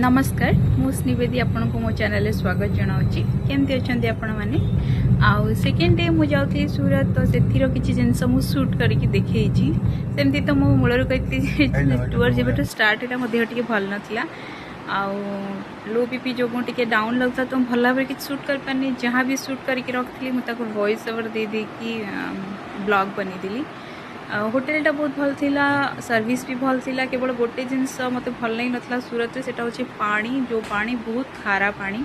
नमस्कार मु स्निवेदी आपण को मो चैनल स्वागत जनाऊँगी केमती अच्छा आपण मैंने आउ सेकेंड डे मुझे जाऊँगी सूरत तो से किसी जिनस मुझे सुट करके देखी सेमती तो मो मूलर कही टूर जब स्टार्ट है मो देह टे भल नाला आउ लो बीपी जो टे डाउन लगता तो भल भाव कि सुट कर पानी जहाँ भी सुट करके रखी मुझे वॉइस ओवर दे देकी ब्लॉग बनईदेली होटेलटा बहुत भल थिला सर्विस भी भल थिला केवल गोटे जिनस मत भल नहीं नथला सूरत से हूँ पानी जो पानी बहुत खारा पानी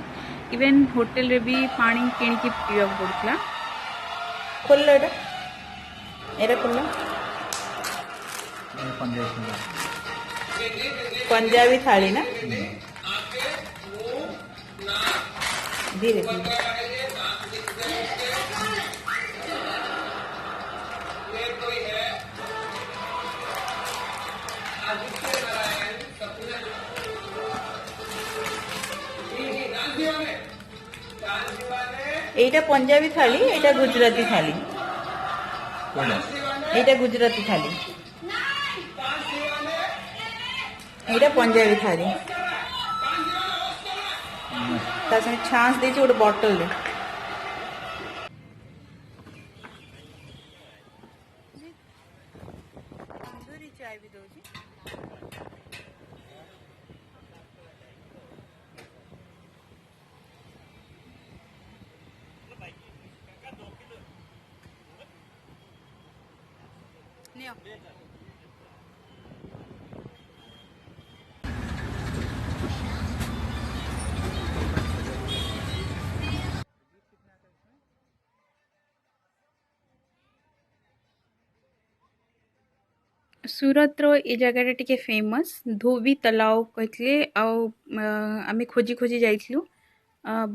इवेन होटेल रे भी पानी किणिकी पीवा पड़ता खोल खोल पंजाबी थाली ना धीरे धीरे এইটা पंजाबी थाली এইটা गुजराती थाली এইটা गुजराती थाली এইটা पंजाबी थाली ता संगे छांस देछि गोटे बोतल रे तंदूरी चाय भी दोछि सूरत रो ए जगह टे फेमस धोबी तलाव कहते आम खोजी खोजी जाइलु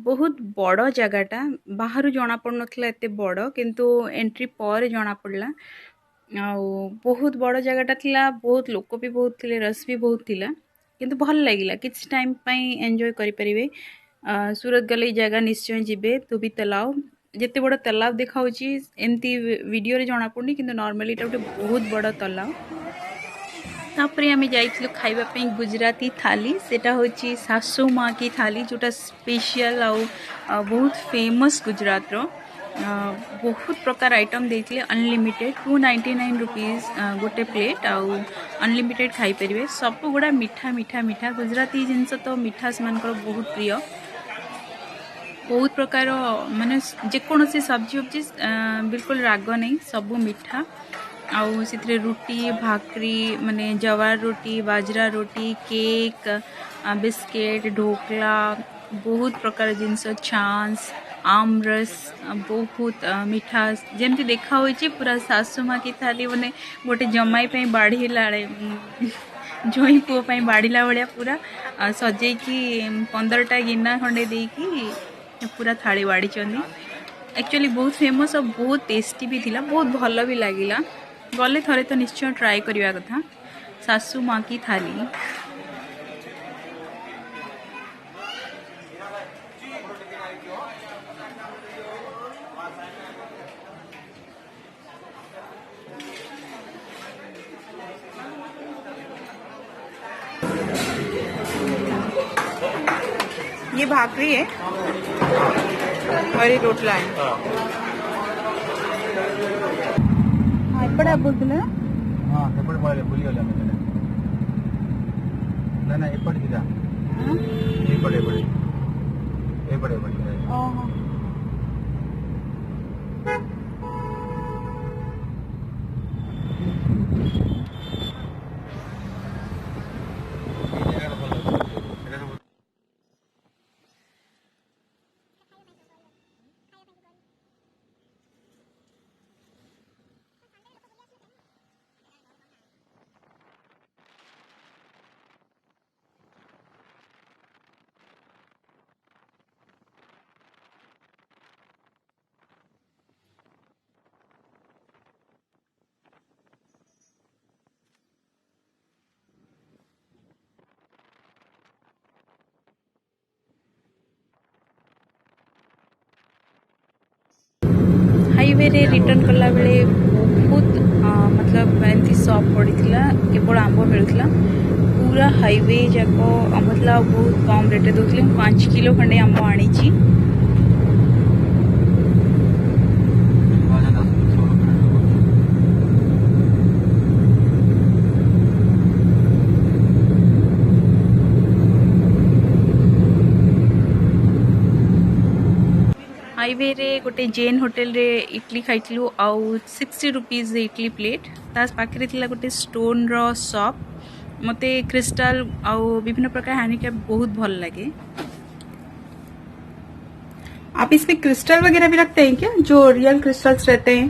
बहुत बड़ जगहटा बाहर जना पड़ नाला एत बड़ किंतु एंट्री पर जना पड़ला बहुत बड़ जगहटा थिला बहुत लोक भी बहुत थिले रस भी बहुत थिला किंतु भल लगिला किछ टाइम पई एंजॉय करि परिबे सूरत गले जगह निश्चय जिबे धोबी तलाव जिते बड़ तलाव देखाउची एमती वीडियो रे जना पड़नी किंतु नॉर्मली एटा बहुत बड़ तलाव तापरे आमे जाइथिलु खाइबा पे गुजराती थाली सेटा होची सासू माँ की थाली जोटा स्पेशल बहुत फेमस गुजरात रो बहुत प्रकार आइटम देथिले अनलिमिटेड 299 रुपीस गोटे प्लेट आउ अनलिमिटेड खाई परिबे सब गुड़ा मीठा मीठा मीठा गुजराती जिनस तो मीठा सेमानकर बहुत प्रिय बहुत प्रकार माने जेकोसी सब्जी उब्जी बिल्कुल राग नहीं सब मीठा आउ सिथरे रोटी भाकरी माने जवार रोटी बाजरा रोटी केक बिस्किट ढोकला बहुत प्रकार जिनस छांस आमरस बहुत मीठा जमती देखा होइछि पूरा सासू माँ की थाली माने गोटे जमाई पे बाढ़ीला जोई पुओ पे बाढ़ीला भाया पूरा सजे कि 15टा गिना खंडे देकी पूरा थाली बाड़ी एक्चुअली बहुत फेमस और बहुत टेस्टी भी थिला बहुत भल भी लगिला गले थरे तो निश्चय ट्राई करवा कथा सासू माँ की थाली ये भाकरी है और ये रोटला है एपड़ा बोलते हाँ एपड़ पड़े भूली गले ना ना एपड़ किदा एपड़ एपड़ एपड़ एपड़ ओहो हाईवे रे रिटर्न कला बेले बहुत मतलब एमती सॉप पड़ी केवल आंब मिलूला पूरा हाईवे जाक मतलब बहुत कम रेट दौले 5 किलो खंडे आम आनी। हाईवे रे गोटे जेन होटेल रे इडली खाइलु आउ 60 रुपीज इडली प्लेट। तास पाखरे थिला गोटे स्टोन रो शॉप। मते क्रिस्टल आउ विभिन्न प्रकार हैंडीक्राफ्ट बहुत भल लगे। आप इसमें क्रिस्टल वगैरह भी रखते हैं क्या, जो रियल क्रिस्टल्स रहते हैं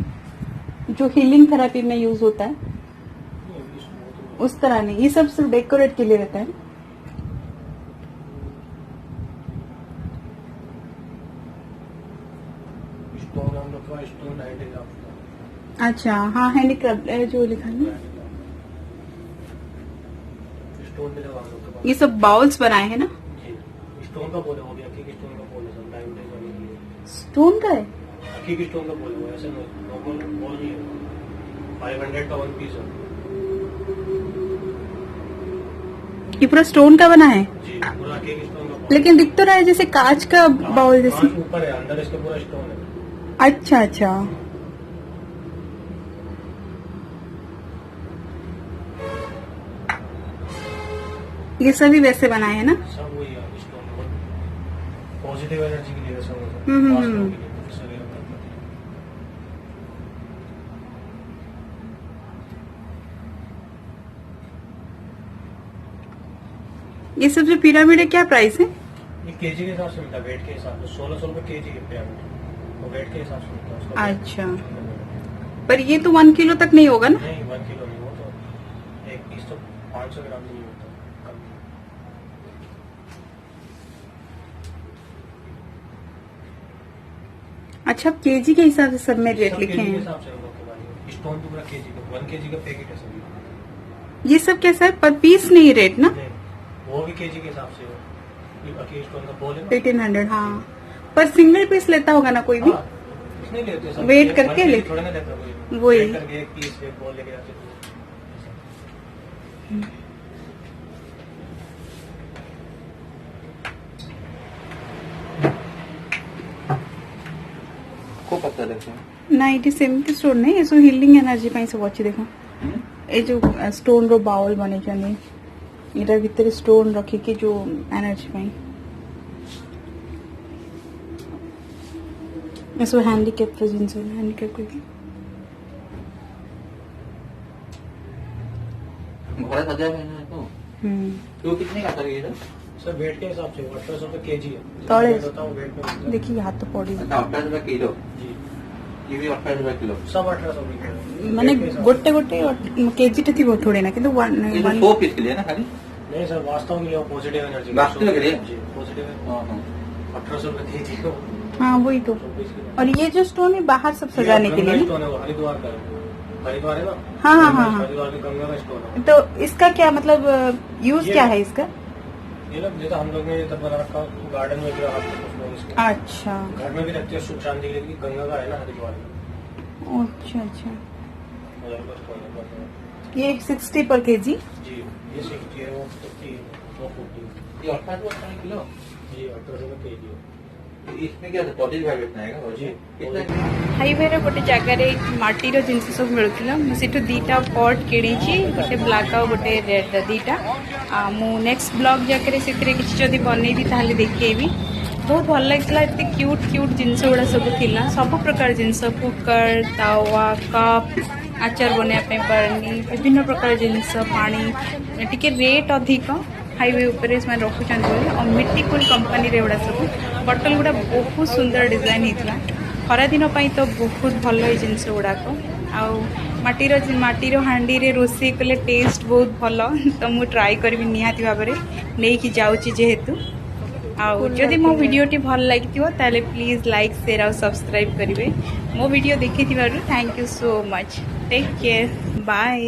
जो हीलिंग थेरेपी में यूज होता है? उस तरह नहीं, ये सब सिर्फ डेकोरेट के लिए रहता है। अच्छा हाँ, हैंडीक्राफ्ट जो लिखा है। ये सब बाउल्स बनाए हैं ना? स्टोन का बोले हो गया, स्टोन का बोले सब टाइम स्टोन का है। स्टोन का बोले हो, ऐसे नॉर्मल बॉल नहीं है। 500 का वन पीस है। ये पूरा स्टोन का बना है जी, पूरा स्टोन का। लेकिन दिख तो रहा है जैसे कांच का बाउल जैसे। ऊपर है, अंदर इसके पूरा स्टोन है। अच्छा अच्छा, ये सभी वैसे बनाए हैं ना? सब वही है, स्टोन पॉजिटिव एनर्जी के लिए सब ये सब जो पिरामिड है क्या प्राइस है? ये केजी के हिसाब से मिलता है, वेट के हिसाब से 1600 रुपए केजी के पिरामिड, तो वेट के हिसाब से मिलता है। अच्छा, पर ये तो 1 किलो तक नहीं होगा ना? नहीं, 1 किलो नहीं, वो तो एक पीस तो 500 ग्राम नहीं होता। अच्छा, केजी के हिसाब से सब में रेट लिखे हैं। स्टोन तो पूरा केजी का, 1 केजी का पैकेट है सभी। ये सब कैसा है, पर पीस नहीं रेट ना? वो भी केजी के हिसाब से है। स्टोन का बोल है 1800। हाँ, पर सिंगल पीस लेता होगा ना कोई भी? नहीं लेते सब, वेट करके ले, थोड़ा ना लेता कोई, वही वेट करके एक पीस एक बॉल लेके जाते। को पता देखो ना, ये सेमती स्टोन नहीं, ये सब हिलिंग एनर्जी ପାଇଁ सब अच्छी। देखो ये जो स्टोन रो बाउल बने जाने, इधर भीतर स्टोन रखी कि जो एनर्जी ପାଇଁ। ये सब हैंडीकैप रो जिनस, हैंडीकैप कोई घर सजा है ना तो। तो कितने का था ये? सर वेट के हिसाब से 1800 रुपए केजी है। तौले वेट में देखिए हाथ तो पड़ी। 18 रुपए किलो। जी, ये भी 18 रुपए किलो। सब 1800 रुपए माने गोटे गोटे केजी टे थी थोड़े ना, किंतु ये तो 100 पीस के लिए ना खाली? नहीं सर, वास्तव में पॉजिटिव एनर्जी, वास्तव के लिए जी पॉजिटिव। 1800 रुपए केजी हो। हाँ वही तो। और ये जो स्टोन है बाहर सब सजाने के लिए स्टोन है, वो हरिद्वार का है। हरिद्वार है ना? हाँ हाँ हाँ हाँ। हरिद्वार के गंगा का स्टोन है। तो इसका क्या मतलब यूज क्या है इसका? ये लोग जैसा हम लोग ने तब बना रखा, गार्डन में भी रखा। अच्छा, घर में भी रखते हैं सुख शांति के लिए, गंगा का है ना हरिद्वार में। अच्छा अच्छा। ये 60 पर केजी। जी, ये 60 है, वो 50, वो 40। ये 18 रुपए किलो। जी 1800 रुपए केजी है। इसमें क्या पॉजिटिव वाइब इतना है जी। हाईवे रे गोटे जगह रे माटीर जिनस सब मिलुला। मु सेठु दीटा पॉट किणीची, गोटे ब्लैक और गोटे रेड दीटा। मु नेक्स्ट ब्लॉग जाकर से किसी बनई ताहले देखेबी। बहुत भल लगे, एत क्यूट क्यूट जिनस गुड़ा सब थिला, सब प्रकार जिनस, कुकर, तावा, कप, आचार बनवाई बर्नी, विभिन्न प्रकार जिनस, पानी। टिके रेट अधिक हाईवे उपर रखुच्च। और मिट्टिकुल कंपनी रे गुड़ा सब बटल गुड़ा बहुत सुंदर डिजाइन होता। खरा दिन तो बहुत भल जिनस गुड़ाक। माटीर हांडी रे रोषे कले टेस्ट बहुत भल, तो मुझे ट्राए करी निहाती भाव में नहीं जाऊँगी जेहेतु। आदि मो वीडियोटी भल लगी ताले प्लीज लाइक शेयर और सब्सक्राइब करेंगे। मो वीडियो देखि thank you so much. Take care, bye.